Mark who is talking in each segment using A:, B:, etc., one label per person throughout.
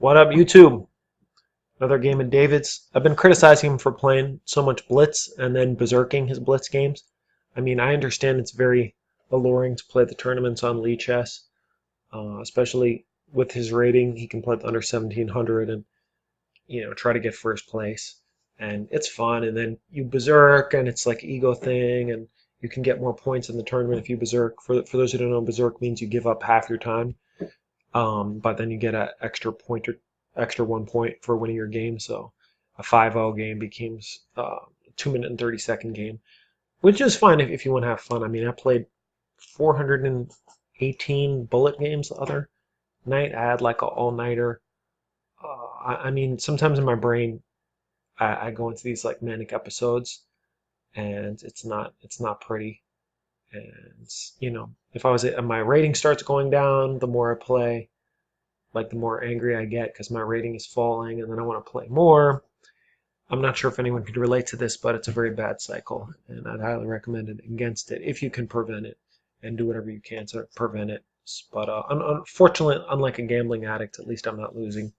A: What up, YouTube? Another game of David's. I've been criticizing him for playing so much blitz and then berserking his blitz games. I mean, I understand it's very alluring to play the tournaments on Lee Chess, especially with his rating. He can play the under 1700 and try to get first place, and it's fun. And then you berserk, and it's like ego thing, and you can get more points in the tournament if you berserk. For those who don't know, berserk means you give up half your time. But then you get an extra point or extra 1 point for winning your game. So a 5-0 game becomes a 2 minute and 30-second game, which is fine if you want to have fun. I mean, I played 418 bullet games the other night. I had like an all-nighter. I mean, sometimes in my brain, I go into these like manic episodes, and it's not pretty. And if my rating starts going down, the more I play, like the more angry I get because my rating is falling and then I want to play more. I'm not sure if anyone could relate to this, but it's a very bad cycle, and I'd highly recommend it against it if you can prevent it and do whatever you can to prevent it. But unfortunately, unlike a gambling addict, at least I'm not losing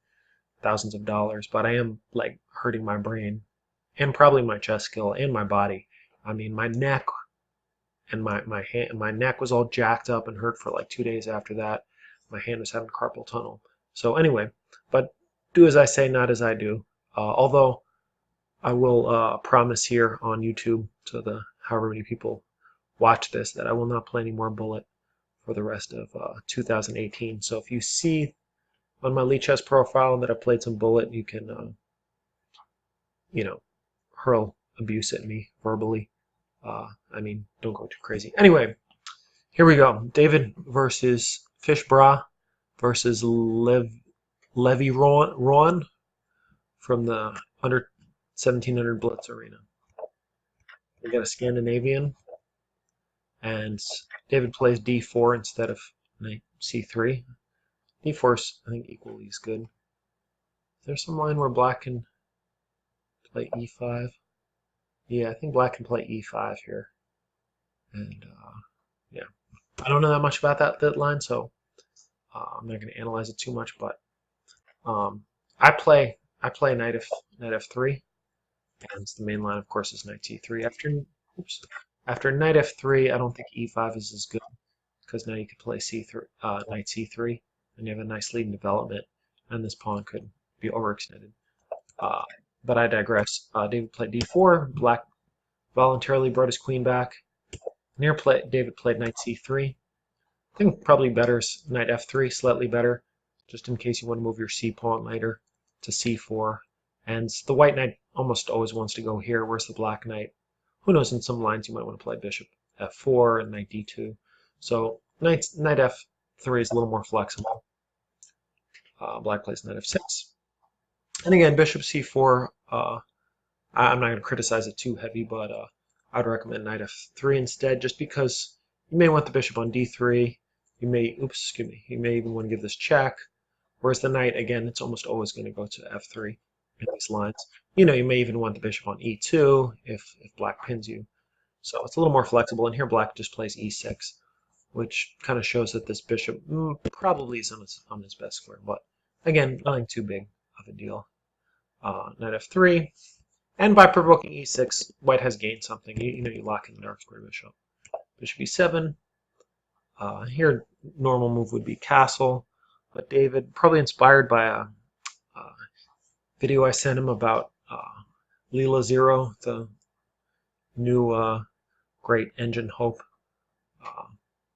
A: thousands of dollars, but I am like hurting my brain and probably my chess skill and my body. I mean, my neck and my hand, my neck was all jacked up and hurt for like 2 days after that. My hand was having carpal tunnel. So anyway, but do as I say, not as I do. Although I will promise here on YouTube to the however many people watch this that I will not play any more Bullet for the rest of 2018. So if you see on my Lee Chess profile that I played some Bullet, you can hurl abuse at me verbally. I mean, don't go too crazy. Anyway, here we go. David versus Fishbra versus Levy Ron from the under 1700 Blitz arena. We got a Scandinavian, and David plays d4 instead of knight c3. d4 is, I think, equally as good. There's some line where black can play e5. Yeah, I think black can play e5 here. And yeah, I don't know that much about that line, so I'm not going to analyze it too much. But I play knight f3, and the main line, of course, is knight c3. After knight f3, I don't think e5 is as good because now you could play c3, knight c3, and you have a nice lead in development, and this pawn could be overextended. But I digress. David played d4. Black voluntarily brought his queen back. David played knight c3. I think probably better is knight f3, slightly better, just in case you want to move your c pawn later to c4. And the white knight almost always wants to go here, whereas the black knight, who knows, in some lines you might want to play bishop f4 and knight d2. So knight f3 is a little more flexible. Black plays knight f6. And again, bishop c4, I'm not going to criticize it too heavy, but I'd recommend knight f3 instead, just because you may want the bishop on d3. You may even want to give this check. Whereas the knight, again, it's almost always going to go to f3 in these lines. You may even want the bishop on e2 if black pins you. So it's a little more flexible. And here black just plays e6, which kind of shows that this bishop probably is on his best square. But again, nothing too big of a deal. Knight f3. And by provoking e6, white has gained something. You lock in the dark square bishop. Bishop e7. Here, normal move would be castle, but David, probably inspired by a video I sent him about Leela Zero, the new great engine hope,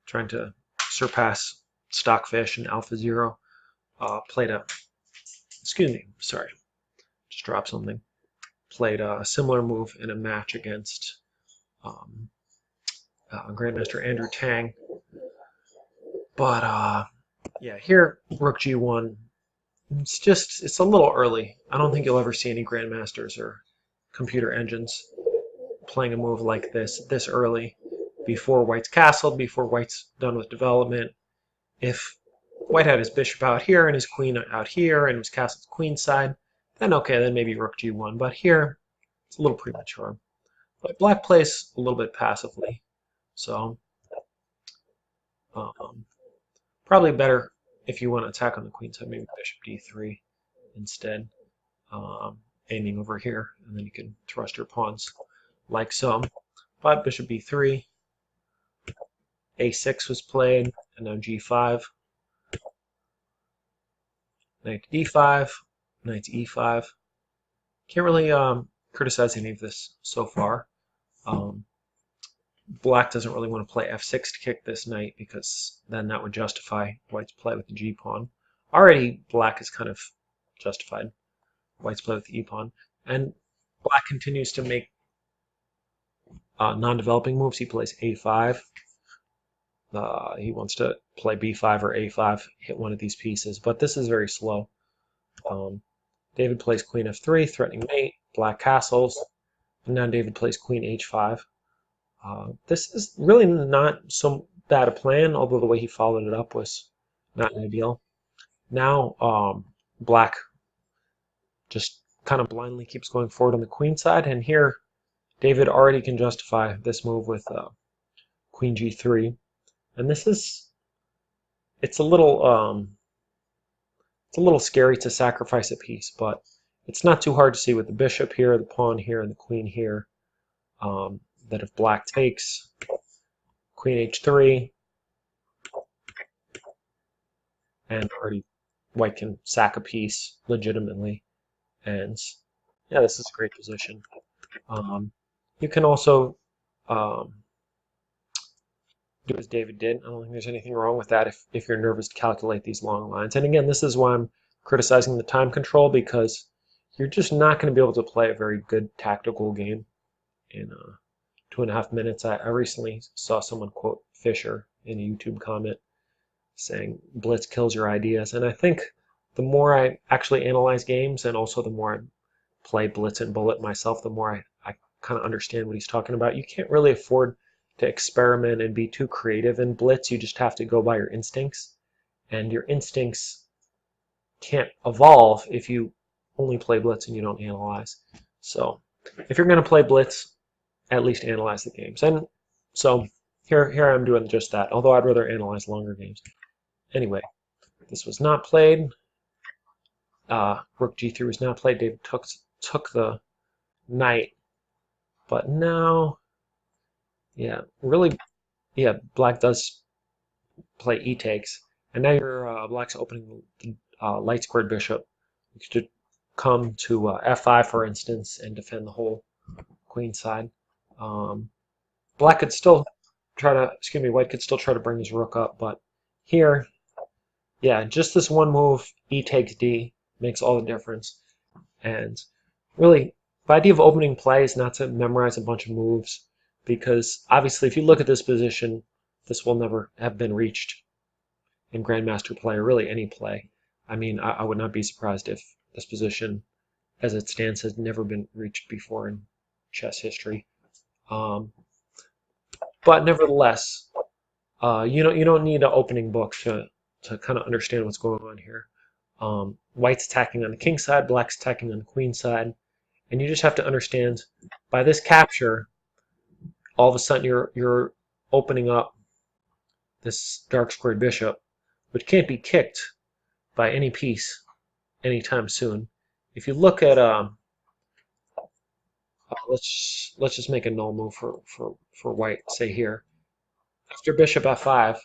A: trying to surpass Stockfish and Alpha Zero. Just dropped something. Played a similar move in a match against Grandmaster Andrew Tang. But yeah, here Rook G1. It's a little early. I don't think you'll ever see any grandmasters or computer engines playing a move like this early, before white's castled, before white's done with development. If white had his bishop out here and his queen out here and was castled queenside, then okay, then maybe Rook G1. But here, it's a little premature. But black plays a little bit passively, so probably better if you want to attack on the queen side, maybe bishop d3. instead, aiming over here, and then you can thrust your pawns like so. But bishop b3, a6 was played, and now g5, knight to d5, knight to e5. Can't really criticize any of this so far. Black doesn't really want to play f6 to kick this knight because then that would justify white's play with the g-pawn. Already black is kind of justified white's play with the e-pawn. And black continues to make non-developing moves. He plays a5. He wants to play b5 or a5, hit one of these pieces, but this is very slow. David plays queen f3, threatening mate, black castles, and now David plays queen h5. This is really not so bad a plan, although the way he followed it up was not ideal. Now black just kind of blindly keeps going forward on the queen side, and here David already can justify this move with queen g3. And this is, it's a little scary to sacrifice a piece, but it's not too hard to see with the bishop here, the pawn here, and the queen here, that if black takes, queen h3, and already white can sack a piece legitimately. And yeah, this is a great position. You can also do as David did. I don't think there's anything wrong with that if you're nervous to calculate these long lines. And again, this is why I'm criticizing the time control, because you're just not going to be able to play a very good tactical game in 2.5 minutes. I recently saw someone quote Fisher in a YouTube comment saying blitz kills your ideas, and I think the more I actually analyze games and also the more I play blitz and bullet myself, the more I kind of understand what he's talking about. You can't really afford to experiment and be too creative in blitz. You just have to go by your instincts, and your instincts can't evolve if you only play blitz and you don't analyze. So if you're going to play blitz, at least analyze the games. And so here I'm doing just that, although I'd rather analyze longer games. Anyway, this was not played. Rook g3 was not played. David took the knight, but now, yeah, really, yeah, black does play e takes, and now your black's opening the light squared bishop. You could come to f5, for instance, and defend the whole queen side. Black could still try to, excuse me, white could still try to bring his rook up, but here, yeah, just this one move, e takes d, makes all the difference. And really, the idea of opening play is not to memorize a bunch of moves, because obviously if you look at this position, this will never have been reached in Grandmaster play, or really any play. I mean, I would not be surprised if this position, as it stands, has never been reached before in chess history. But nevertheless, you don't need an opening book to kind of understand what's going on here. White's attacking on the king side, black's attacking on the queen side, and you just have to understand by this capture, all of a sudden you're opening up this dark squared bishop, which can't be kicked by any piece anytime soon. If you look at let's just make a null move for white, say here. After bishop f5,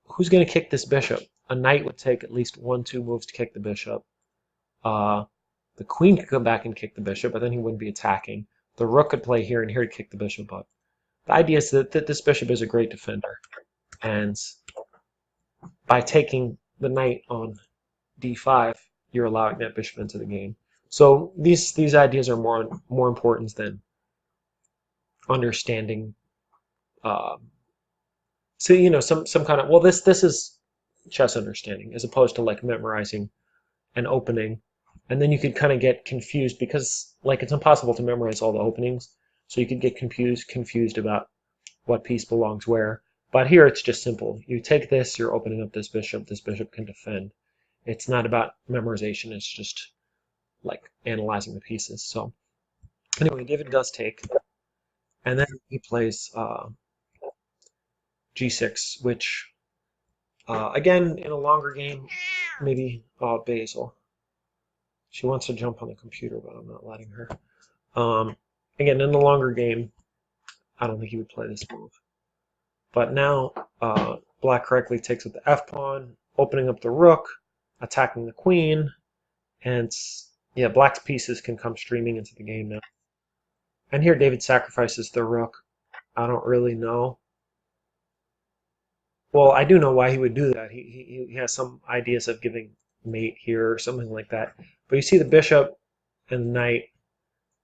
A: who's going to kick this bishop? A knight would take at least 1-2 moves to kick the bishop. The queen could come back and kick the bishop, but then he wouldn't be attacking. The rook could play here and here to kick the bishop up. The idea is that this bishop is a great defender, and by taking the knight on d5, you're allowing that bishop into the game. So these ideas are more important than understanding. So some kind of, well, this is chess understanding as opposed to like memorizing an opening, and then you could kind of get confused because like it's impossible to memorize all the openings, so you could get confused about what piece belongs where. But here it's just simple. You take this, you're opening up this bishop can defend. It's not about memorization, it's just like analyzing the pieces. So anyway, David does take, and then he plays g6, which again in a longer game, maybe basil. She wants to jump on the computer, but I'm not letting her. Again, in the longer game, I don't think he would play this move. But now, black correctly takes with the f-pawn, opening up the rook, attacking the queen, and yeah, black's pieces can come streaming into the game now. And here David sacrifices the rook. I don't really know. Well, I do know why he would do that. He has some ideas of giving mate here or something like that. But you see the bishop and the knight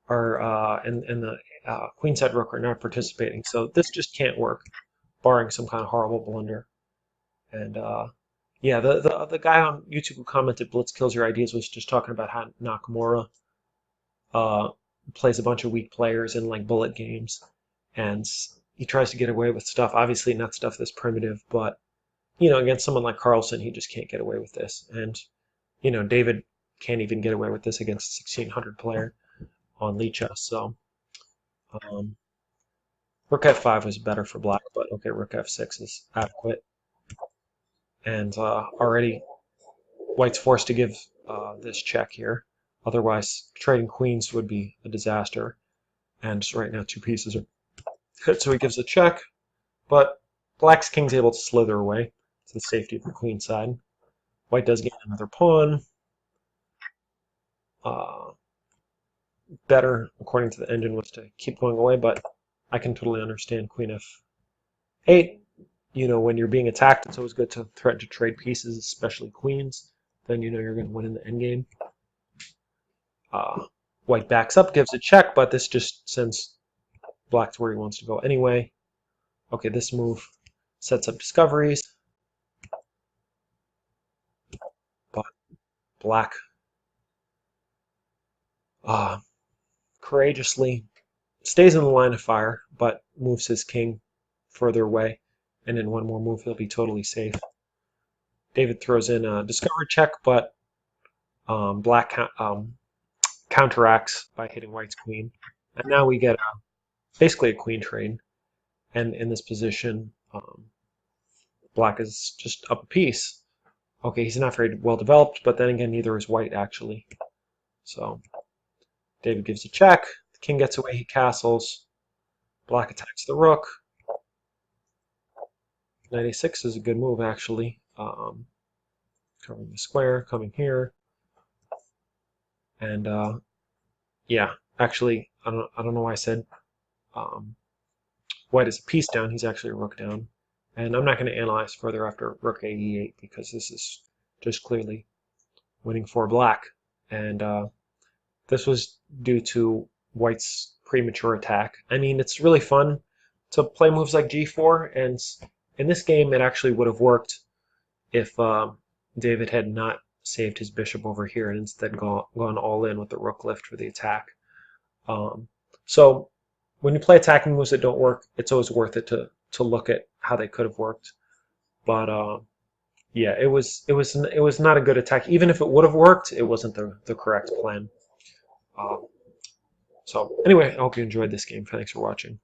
A: are and the queenside rook are not participating. So this just can't work, barring some kind of horrible blunder. And yeah, the guy on YouTube who commented "Blitz kills your ideas" was just talking about how Nakamura plays a bunch of weak players in like bullet games, and he tries to get away with stuff. Obviously, not stuff this primitive, but you know, against someone like Carlsen, he just can't get away with this. And you know, David can't even get away with this against a 1600 player on Licha. So rook f5 was better for black, but okay, rook f6 is adequate. And already white's forced to give this check here. Otherwise, trading queens would be a disaster. And right now, two pieces are hit, so he gives a check. But black's king's able to slither away to the safety of the queen side. White does gain another pawn. Better, according to the engine, was to keep going away, but I can totally understand queen f8. You know, when you're being attacked, it's always good to threaten to trade pieces, especially queens. Then you know you're going to win in the endgame. White backs up, gives a check, but this just sends black to where he wants to go anyway. Okay, this move sets up discoveries. But black courageously stays in the line of fire, but moves his king further away. And in one more move, he'll be totally safe. David throws in a discovery check, but black counteracts by hitting white's queen. And now we get basically a queen trade. And in this position, black is just up a piece. Okay, he's not very well developed, but then again, neither is white, actually. So David gives a check. The king gets away, he castles. Black attacks the rook. Knight a6 is a good move, actually. Covering the square, coming here. And yeah, actually, I don't know why I said white is a piece down. He's actually a rook down. And I'm not going to analyze further after rook a8 because this is just clearly winning for black. And this was due to white's premature attack. I mean, it's really fun to play moves like g4, and in this game it actually would have worked if David had not saved his bishop over here and instead gone all in with the rook lift for the attack. So when you play attacking moves that don't work, it's always worth it to look at how they could have worked. But yeah, it was not a good attack. Even if it would have worked, it wasn't the correct plan. So anyway, I hope you enjoyed this game. Thanks for watching.